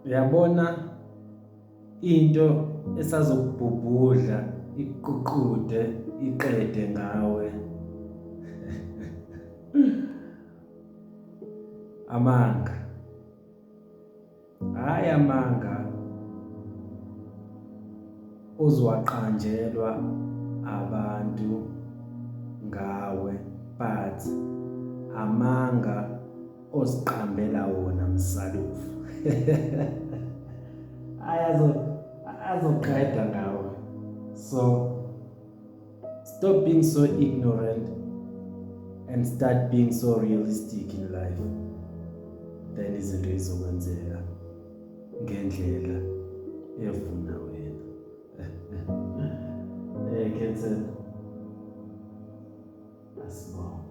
uyabona into esazokubhubhudla iququde iqede ngawe amanga, hayi amanga uzwaqanjelwa abantu ngawe, but amanga oziqambela wona msalufu azoqeda ngawe. So stop being so ignorant and start being so realistic in life, then izinto zizokwenzeka ngendlela efuna wena. Eyekhethelo, asibonge.